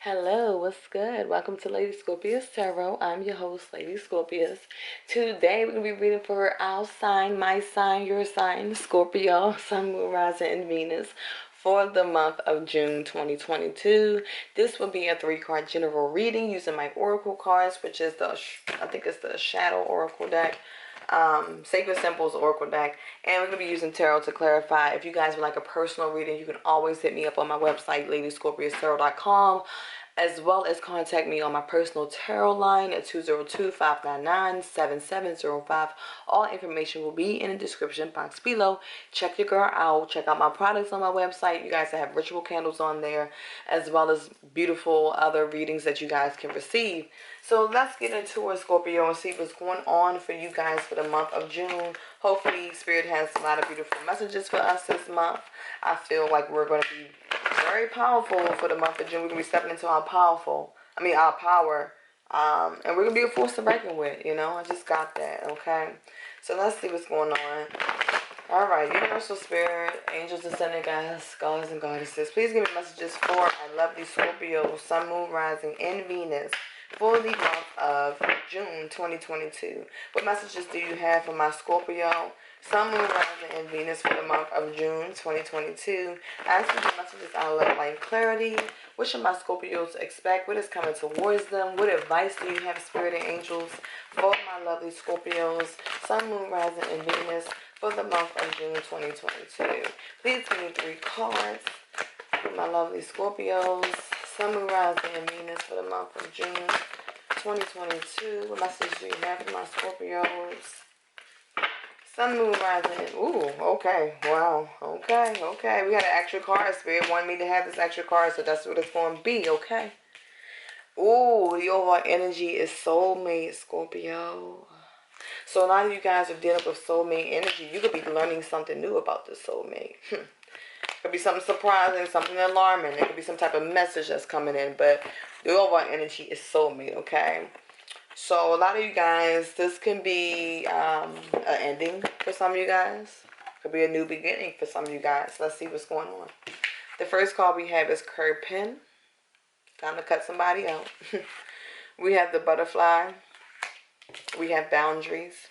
Hello, what's good? Welcome to Lady Scorpius Tarot. I'm your host, Lady Scorpius. Today we're going to be reading for our sign, my sign, your sign, Scorpio, Sun, Moon, Rising, and Venus for the month of June 2022. This will be a 3-card general reading using my Oracle cards, which is I think it's the Shadow Oracle deck. Sacred Symbols Oracle deck, and we're going to be using tarot to clarify. If you guys would like a personal reading, you can always hit me up on my website, ladyscorpiustarot.com, as well as contact me on my personal tarot line at 202-599-7705. All information will be in the description box below. Check your girl out. Check out my products on my website. You guys have ritual candles on there, as well as beautiful other readings that you guys can receive. So let's get into it, Scorpio, and see what's going on for you guys for the month of June. Hopefully, Spirit has a lot of beautiful messages for us this month. I feel like we're going to be very powerful for the month of June. We're going to be stepping into our power. And we're going to be a force to reckon with, you know. I just got that, okay? So let's see what's going on. All right, Universal Spirit, Angels, Descendant Guides, Gods, and Goddesses. Please give me messages for our lovely Scorpio, Sun, Moon, Rising, and Venus for the month of June 2022. What messages do you have for my Scorpio, Sun, Moon, Rising, and Venus for the month of June 2022? Ask for the messages out of light clarity. What should my Scorpios expect? What is coming towards them? What advice do you have, Spirit and Angels, for my lovely Scorpios, Sun, Moon, Rising, and Venus for the month of June 2022? Please give me 3 cards for my lovely Scorpios, Sun, Moon, Rising, and Venus for the month of June 2022. What message do you have for my Scorpios? Sun, Moon, Rising. Ooh, okay. Wow. Okay. We got an extra card. Spirit wanted me to have this extra card, so that's what it's going to be, okay? Ooh, the overall energy is soulmate, Scorpio. So a lot of you guys are dealing with soulmate energy. You could be learning something new about the soulmate. Could be something surprising, something alarming. It could be some type of message that's coming in, but the overall energy is soulmate, okay? So a lot of you guys, this can be an ending for some of you guys. Could be a new beginning for some of you guys. Let's see what's going on. The first card we have is curb pin. Time to cut somebody out. We have the butterfly. We have boundaries.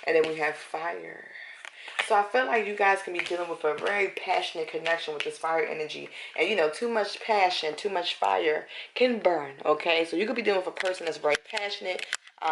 And then we have fire. So I feel like you guys can be dealing with a very passionate connection with this fire energy. And, you know, too much passion, too much fire can burn, okay? So you could be dealing with a person that's very passionate.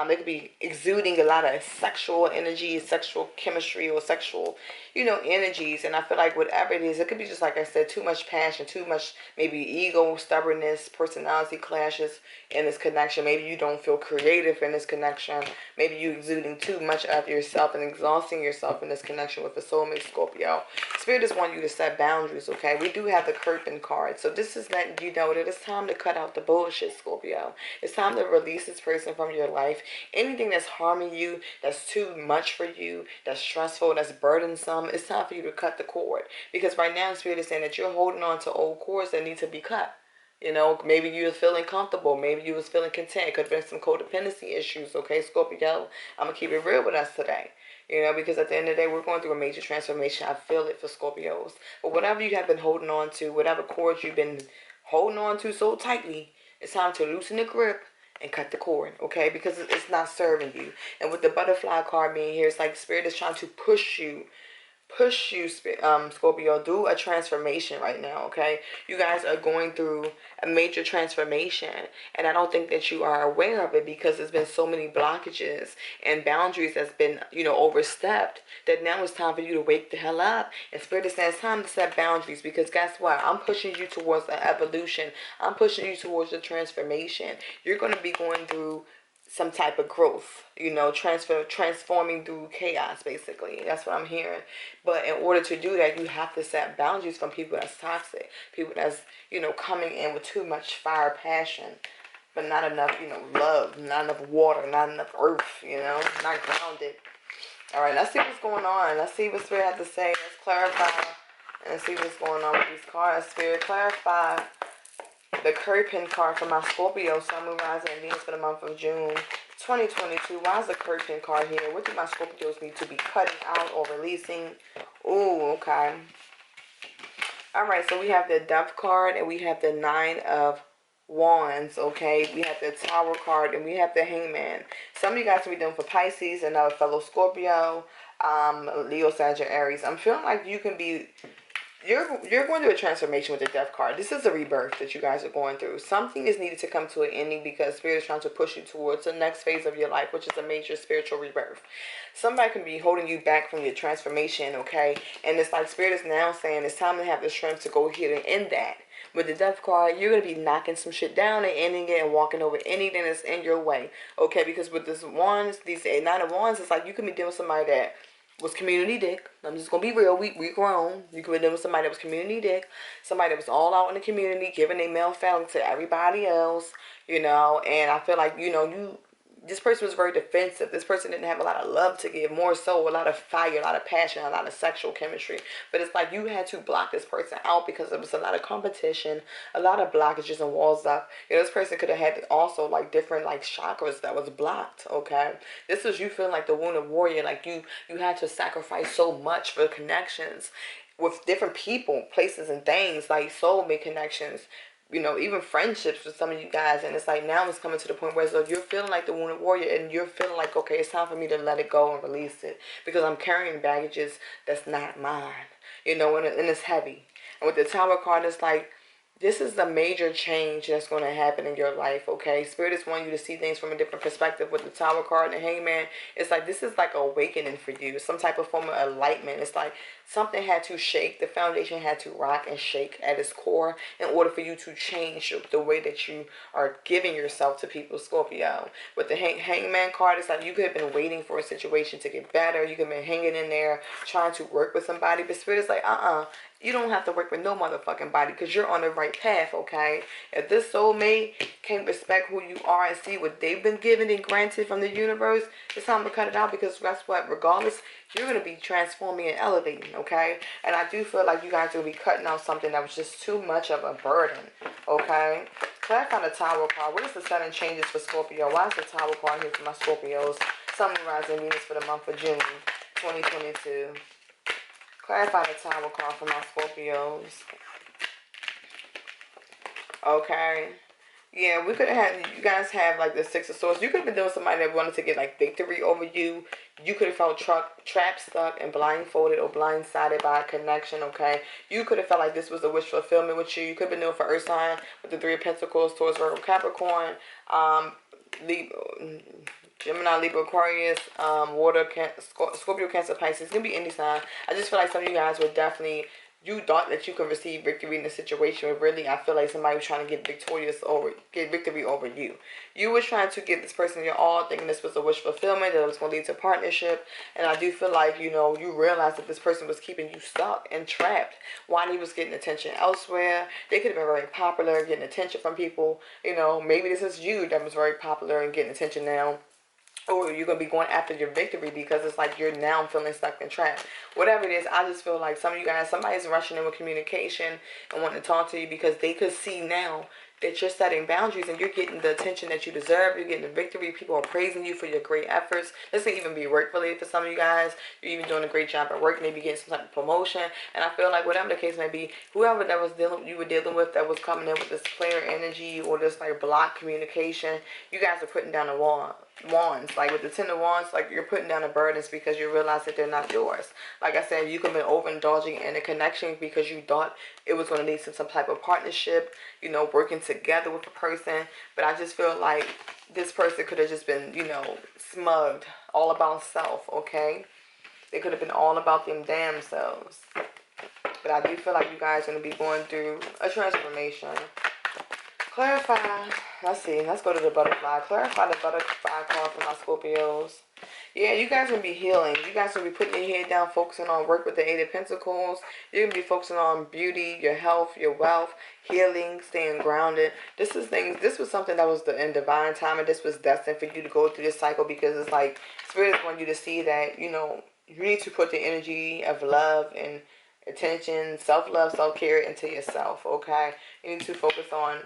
They could be exuding a lot of sexual energy, sexual chemistry, or sexual, you know, energies. And I feel like whatever it is, it could be just, like I said, too much passion, too much maybe ego, stubbornness, personality clashes in this connection. Maybe you don't feel creative in this connection. Maybe you exuding too much of yourself and exhausting yourself in this connection with the soulmate, Scorpio. Spirit just wants you to set boundaries, okay? We do have the curtain card. So this is letting you know that it's time to cut out the bullshit, Scorpio. It's time to release this person from your life. Anything that's harming you, that's too much for you, that's stressful, that's burdensome, it's time for you to cut the cord. Because right now, Spirit is saying that you're holding on to old cords that need to be cut. You know, maybe you was feeling comfortable. Maybe you was feeling content. Could have been some codependency issues, okay, Scorpio? I'm going to keep it real with us today. You know, because at the end of the day, we're going through a major transformation. I feel it for Scorpios. But whatever you have been holding on to, whatever cords you've been holding on to so tightly, it's time to loosen the grip and cut the cord, okay? Because it's not serving you. And with the butterfly card being here, it's like Spirit is trying to push you, Scorpio, do a transformation right now, okay? You guys are going through a major transformation, and I don't think that you are aware of it because there's been so many blockages and boundaries that's been, you know, overstepped, that now it's time for you to wake the hell up. And Spirit is saying it's time to set boundaries, because guess what? I'm pushing you towards the evolution. I'm pushing you towards the transformation. You're going to be going through some type of growth, you know, transforming through chaos, basically. That's what I'm hearing. But in order to do that, you have to set boundaries from people that's toxic, people that's, you know, coming in with too much fire, passion, but not enough, you know, love, not enough water, not enough earth, you know, not grounded. All right, let's see what's going on. Let's see what Spirit has to say. Let's clarify and see what's going on with these cards. Spirit, clarify the curtain card for my Scorpio, Sun, Moon, Rising, and Venus for the month of June 2022. Why is the curtain card here? What do my Scorpios need to be cutting out or releasing? Ooh, okay. Alright, so we have the Death card and we have the Nine of Wands, okay? We have the Tower card, and we have the Hangman. Some of you guys will be doing for Pisces, another fellow Scorpio, Leo, Sagittarius. I'm feeling like you can be... You're going through a transformation with the Death card. This is a rebirth that you guys are going through. Something is needed to come to an ending because Spirit is trying to push you towards the next phase of your life, which is a major spiritual rebirth. Somebody can be holding you back from your transformation, okay? And it's like Spirit is now saying it's time to have the strength to go ahead and end that. With the Death card, you're going to be knocking some shit down and ending it and walking over anything that's in your way, okay? Because with this wands, these 9 of wands, it's like you can be dealing with somebody that was community dick. I'm just gonna be real. We grown. You could be dealing with somebody that was community dick, somebody that was all out in the community, giving their male phalanx to everybody else, you know. And I feel like, you know, this person was very defensive. This person didn't have a lot of love to give, more so a lot of fire, a lot of passion, a lot of sexual chemistry. But it's like you had to block this person out because there was a lot of competition, a lot of blockages and walls up. You know, this person could have had also like different like chakras that was blocked, okay? This was you feeling like the wounded warrior, like you had to sacrifice so much for connections with different people, places, and things, like soulmate connections, you know, even friendships with some of you guys. And it's like now it's coming to the point where so you're feeling like the wounded warrior and you're feeling like, okay, it's time for me to let it go and release it because I'm carrying baggages that's not mine, you know, and it's heavy. And with the Tower card, it's like this is the major change that's going to happen in your life, okay? Spirit is wanting you to see things from a different perspective. With the Tower card and the Hangman, it's like this is like awakening for you. Some type of form of enlightenment. It's like something had to shake. The foundation had to rock and shake at its core in order for you to change the way that you are giving yourself to people, Scorpio. With the Hangman card, it's like you could have been waiting for a situation to get better. You could have been hanging in there trying to work with somebody. But Spirit is like, you don't have to work with no motherfucking body because you're on the right path, okay? If this soulmate can't respect who you are and see what they've been given and granted from the universe, it's time to cut it out because guess what? Regardless, you're going to be transforming and elevating, okay? And I do feel like you guys will be cutting out something that was just too much of a burden, okay? Clarify the Tower card. What is the sudden changes for Scorpio? Why is the Tower card here for my Scorpios? Sun, Moon, Rising, Venus for the month of June 2022. Clarify the Tower card for my Scorpios. Okay. Yeah, we could have had, you guys have like the Six of Swords. You could have been doing somebody that wanted to get like victory over you. You could have felt trapped, stuck, and blindfolded or blindsided by a connection, okay? You could have felt like this was a wish fulfillment with you. You could have been doing for Earth sign with the Three of Pentacles towards Virgo, Capricorn, Gemini, Libra, Aquarius, Water, Scorpio, Cancer, Pisces. It's going to be any sign. I just feel like some of you guys were definitely, you thought that you could receive victory in the situation, but really I feel like somebody was trying to get victory over you. You were trying to give this person your all, thinking this was a wish fulfillment, that it was going to lead to partnership. And I do feel like, you know, you realized that this person was keeping you stuck and trapped while he was getting attention elsewhere. They could have been very popular, getting attention from people. You know, maybe this is you that was very popular and getting attention now. Or you're going to be going after your victory because it's like you're now feeling stuck and trapped. Whatever it is, I just feel like some of you guys, somebody's rushing in with communication and wanting to talk to you because they could see now that you're setting boundaries and you're getting the attention that you deserve. You're getting the victory. People are praising you for your great efforts. This can even be work related for some of you guys. You're even doing a great job at work, maybe getting some type of promotion. And I feel like whatever the case may be, whoever that was you were dealing with that was coming in with this player energy or this like block communication, you guys are putting down a wall. Wands, like with the Ten of Wands, like you're putting down the burdens because you realize that they're not yours. Like I said, you could have been overindulging in a connection because you thought it was going to lead to some type of partnership, you know, working together with a person. But I just feel like this person could have just been, you know, smugged, all about self, okay? They could have been all about them damn selves. But I do feel like you guys are going to be going through a transformation. Clarify. Let's see. Let's go to the butterfly. Clarify the butterfly card for my Scorpios. Yeah, you guys will be healing. You guys will be putting your head down, focusing on work with the Eight of Pentacles. You're going to be focusing on beauty, your health, your wealth, healing, staying grounded. This was something that was in divine time, and this was destined for you to go through this cycle because it's like Spirit wants you to see that, you know, you need to put the energy of love and attention, self-love, self-care into yourself, okay? You need to focus on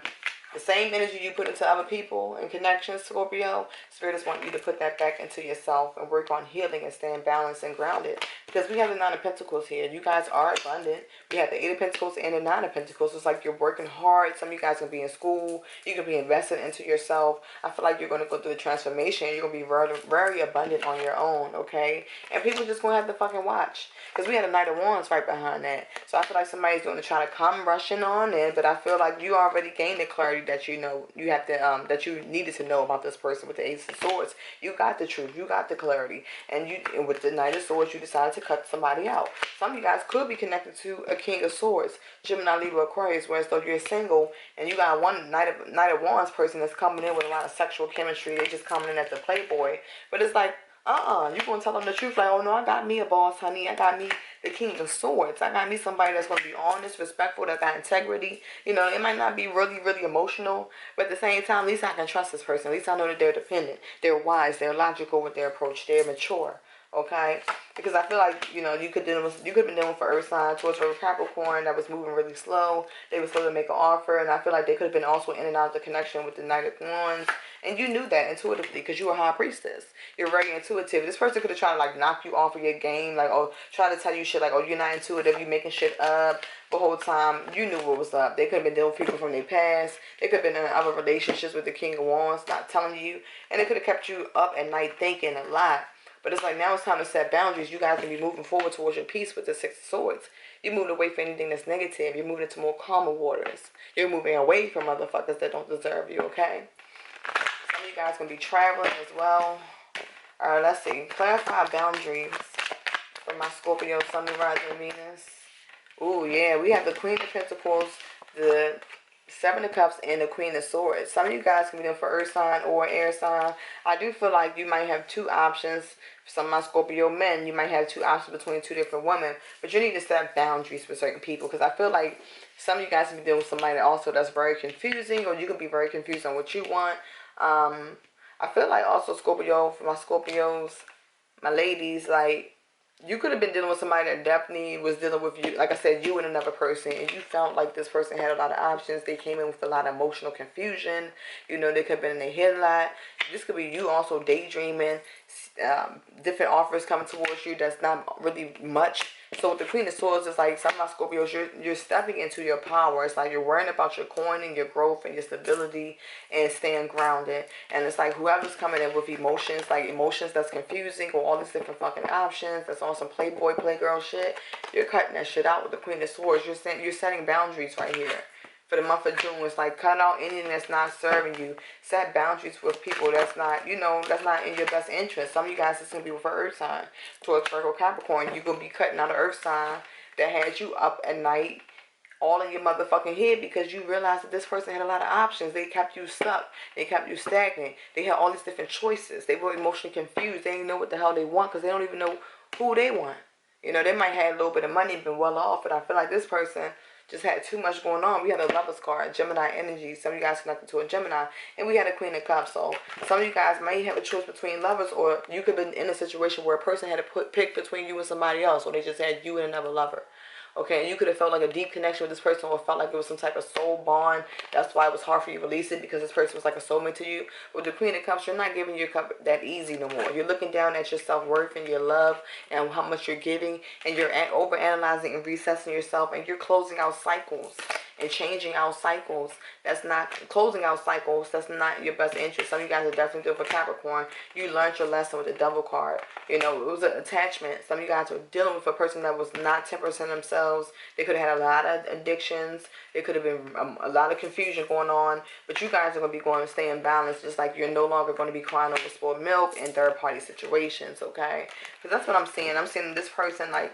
The same energy you put into other people and connections, Scorpio, Spirit is wanting you to put that back into yourself and work on healing and staying balanced and grounded. Because we have the Nine of Pentacles here. You guys are abundant. We have the Eight of Pentacles and the Nine of Pentacles. It's like you're working hard. Some of you guys can be in school. You can be invested into yourself. I feel like you're going to go through the transformation. You're going to be very, very abundant on your own, okay? And people just going to have to fucking watch. Because we had a Knight of Wands right behind that. So I feel like somebody's going to try to come rushing on in. But I feel like you already gained the clarity that you know you have to, that you needed to know about this person with the Ace of Swords. You got the truth. You got the clarity. And with the Knight of Swords, you decided to cut somebody out. Some of you guys could be connected to a King of Swords, Gemini, Libra, Aquarius, whereas though you're single and you got one Knight of Wands person that's coming in with a lot of sexual chemistry. They just coming in as the playboy. But it's like, you're going to tell them the truth. Like, oh, no, I got me a boss, honey. I got me the King of Swords. I got me somebody that's going to be honest, respectful, that got integrity. You know, it might not be really, really emotional, but at the same time, at least I can trust this person. At least I know that they're dependent. They're wise. They're logical with their approach. They're mature. Okay, because I feel like, you know, you could have been dealing with an earth sign towards a Capricorn that was moving really slow. They were slow to make an offer, and I feel like they could have been also in and out of the connection with the Knight of Wands, and you knew that intuitively because you were a high priestess. You're very intuitive. This person could have tried to like knock you off of your game, like, oh, try to tell you shit like, oh, you're not intuitive, you making shit up. The whole time you knew what was up. They could have been dealing with people from their past. They could have been in other relationships with the King of Wands, not telling you, and it could have kept you up at night thinking a lot. But it's like now it's time to set boundaries. You guys can be moving forward towards your peace with the Six of Swords. You're moving away from anything that's negative. You're moving into more calmer waters. You're moving away from motherfuckers that don't deserve you, okay? Some of you guys can be traveling as well. Alright, let's see. Clarify boundaries for my Scorpio, Sun, Rising, Venus. Ooh, yeah. We have the Queen of Pentacles, the Seven of Cups, and the Queen of Swords. Some of you guys can be there for earth sign or air sign. I do feel like you might have two options. For some of my Scorpio men, you might have two options between two different women. But you need to set boundaries for certain people. Because I feel like some of you guys can be dealing with somebody also that's very confusing. Or you can be very confused on what you want. I feel like also Scorpio, for my Scorpios, my ladies, like, you could have been dealing with somebody that definitely was dealing with you. Like I said, you and another person. And you felt like this person had a lot of options. They came in with a lot of emotional confusion. You know, they could have been in their head a lot. This could be you also daydreaming. Different offers coming towards you that's not really much. So with the Queen of Swords, it's like some of my Scorpios, you're stepping into your power. It's like you're worrying about your coin and your growth and your stability and staying grounded. And it's like whoever's coming in with emotions, like emotions that's confusing or all these different fucking options, that's on some playboy, playgirl shit, you're cutting that shit out with the Queen of Swords. You're setting boundaries right here. For the month of June, it's like cut out anything that's not serving you. Set boundaries with people that's not, you know, that's not in your best interest. Some of you guys, it's going to be with an earth sign. Towards Virgo, Capricorn, you're going to be cutting out an earth sign that has you up at night all in your motherfucking head because you realized that this person had a lot of options. They kept you stuck. They kept you stagnant. They had all these different choices. They were emotionally confused. They didn't know what the hell they want because they don't even know who they want. You know, they might have a little bit of money and been well off, but I feel like this person just had too much going on. We had a Lover's card, Gemini energy. Some of you guys connected to a Gemini. And we had a Queen of Cups. So some of you guys may have a choice between lovers, or you could have been in a situation where a person had to pick between you and somebody else, or they just had you and another lover. Okay, and you could have felt like a deep connection with this person, or felt like it was some type of soul bond. That's why it was hard for you to release it, because this person was like a soulmate to you. With the Queen of Cups, you're not giving your cup that easy no more. You're looking down at your self-worth and your love and how much you're giving, and you're over-analyzing and reassessing yourself, and you're closing out cycles and changing out cycles. That's not closing out cycles. That's not your best interest. Some of you guys are definitely doing for Capricorn. You learned your lesson with the Devil card. You know, it was an attachment. Some of you guys were dealing with a person that was not 10% themselves. They could have had a lot of addictions. There could have been a lot of confusion going on. But you guys are going to be going to stay in balance, just like you're no longer going to be crying over spoiled milk in third-party situations, okay? Because that's what I'm seeing. I'm seeing this person, like,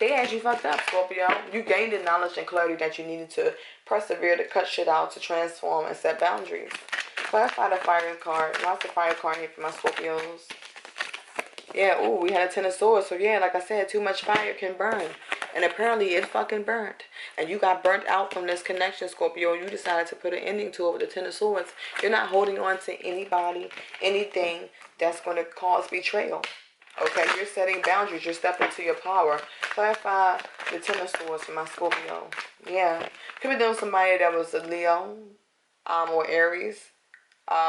they had you fucked up, Scorpio. You gained the knowledge and clarity that you needed to persevere, to cut shit out, to transform, and set boundaries. Clarify the fire card. What's the fire card here for my Scorpios? Yeah, ooh, we had a Ten of Swords. So, yeah, like I said, too much fire can burn. And apparently it fucking burnt. And you got burnt out from this connection, Scorpio. You decided to put an ending to it with the Ten of Swords. You're not holding on to anybody, anything that's going to cause betrayal. Okay, you're setting boundaries. You're stepping into your power. Clarify the Ten of Swords for my Scorpio. Yeah. Could be doing somebody that was a Leo, or Aries.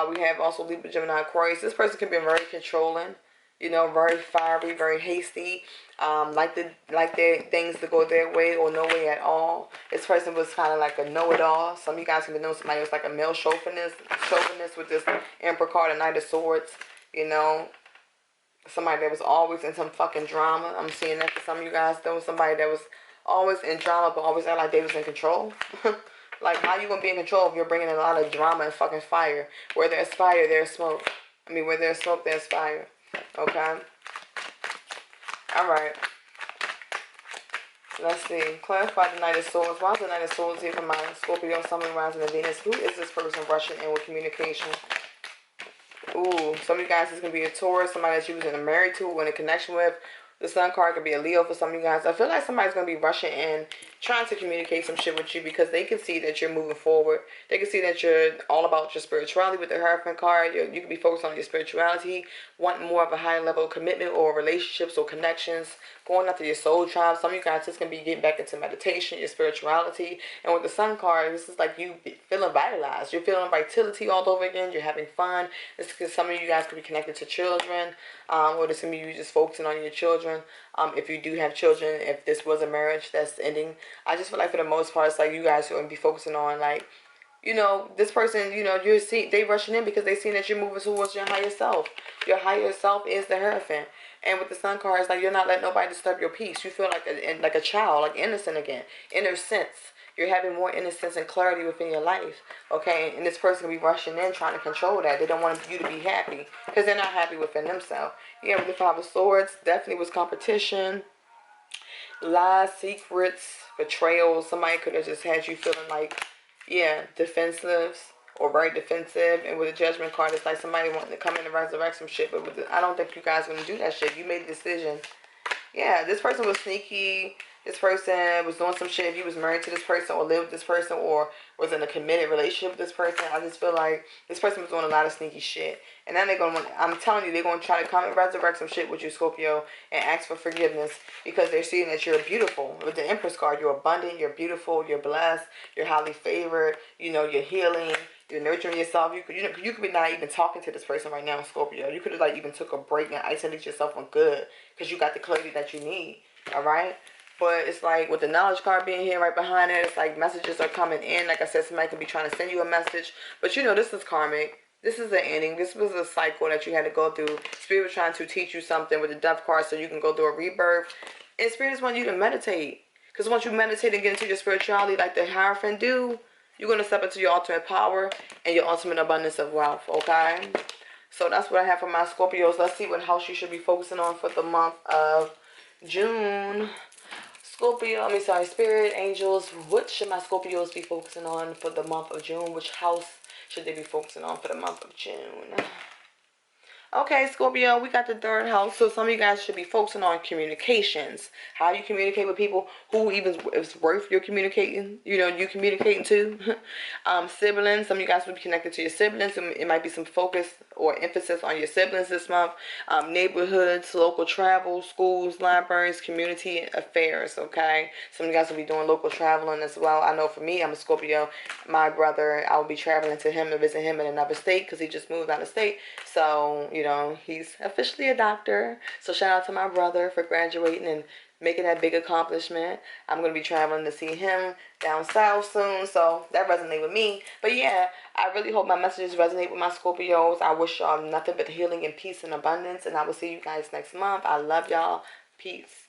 We have also Libra, Gemini, Aquarius. This person can be very controlling, you know, very fiery, very hasty. Like their things to go their way or no way at all. This person was kind of like a know-it-all. Some of you guys can be knowing somebody who's like a male chauvinist with this Emperor card and Knight of Swords. You know, somebody that was always in some fucking drama. I'm seeing that for some of you guys. There was somebody that was always in drama but always act like they was in control. Like, how you gonna be in control if you're bringing in a lot of drama and fucking fire? Where there's fire, there's smoke. I mean, where there's smoke, there's fire. Okay? Alright. Let's see. Clarify the Knight of Swords. Why is the Knight of Swords here for my Scorpio, Sun, Rising, and Venus? Who is this person rushing in with communication? Ooh, some of you guys is going to be a Taurus, somebody that you was in a married to or in a connection with. The Sun card could be a Leo for some of you guys. I feel like somebody's going to be rushing in, trying to communicate some shit with you because they can see that you're moving forward. They can see that you're all about your spirituality with the Hierophant card. You can be focused on your spirituality, wanting more of a higher level of commitment or relationships or connections, going after your soul tribe. Some of you guys just going to be getting back into meditation, your spirituality. And with the Sun card, this is like you feeling vitalized. You're feeling vitality all over again. You're having fun. This is because some of you guys could be connected to children. Or this can be you just focusing on your children. If you do have children, if this was a marriage that's ending, I just feel like for the most part, it's like you guys will be focusing on, like, you know, this person, you know, they rushing in because they see that you're moving towards your higher self. Your higher self is the Hierophant. And with the Sun card, it's like you're not letting nobody disturb your peace. You feel like a child, like innocent again, innocence. You're having more innocence and clarity within your life, okay? And this person will be rushing in trying to control that. They don't want you to be happy because they're not happy within themselves. Yeah, with the Five of Swords, definitely was competition, lies, secrets, betrayal. Somebody could have just had you feeling like, yeah, defensive or very defensive. And with the Judgment card, it's like somebody wanting to come in and resurrect some shit. But I don't think you guys are going to do that shit. You made a decision. Yeah, this person was sneaky. This person was doing some shit. If you was married to this person or lived with this person or was in a committed relationship with this person, I just feel like this person was doing a lot of sneaky shit. And then they're going to, I'm telling you, they're going to try to come and resurrect some shit with you, Scorpio, and ask for forgiveness because they're seeing that you're beautiful. With the Empress card, you're abundant, you're beautiful, you're blessed, you're highly favored, you know, you're healing. You're nurturing yourself. You could be not even talking to this person right now, Scorpio. You could have like even took a break and isolated yourself on good because you got the clarity that you need. All right. But it's like with the knowledge card being here right behind it, it's like messages are coming in. Like I said, somebody could be trying to send you a message. But you know, this is karmic. This is the ending. This was a cycle that you had to go through. Spirit was trying to teach you something with the Death card so you can go through a rebirth. And Spirit just want you to meditate. Because once you meditate and get into your spirituality like the Hierophant do, you're going to step into your ultimate power and your ultimate abundance of wealth, okay? So that's what I have for my Scorpios. Let's see what house you should be focusing on for the month of June. Spirit, angels, what should my Scorpios be focusing on for the month of June? Which house should they be focusing on for the month of June? Okay, Scorpio, we got the third house. So some of you guys should be focusing on communications. How you communicate with people, who even is worth your communicating, you know, you communicating to. Siblings, some of you guys will be connected to your siblings. It might be some focus or emphasis on your siblings this month. Neighborhoods, local travel, schools, libraries, community affairs, okay? Some of you guys will be doing local traveling as well. I know for me, I'm a Scorpio. My brother, I will be traveling to him to visit him in another state because he just moved out of state. So, you know, he's officially a doctor. So shout out to my brother for graduating and making that big accomplishment. I'm going to be traveling to see him down south soon. So that resonates with me. But yeah, I really hope my messages resonate with my Scorpios. I wish y'all nothing but healing and peace and abundance. And I will see you guys next month. I love y'all. Peace.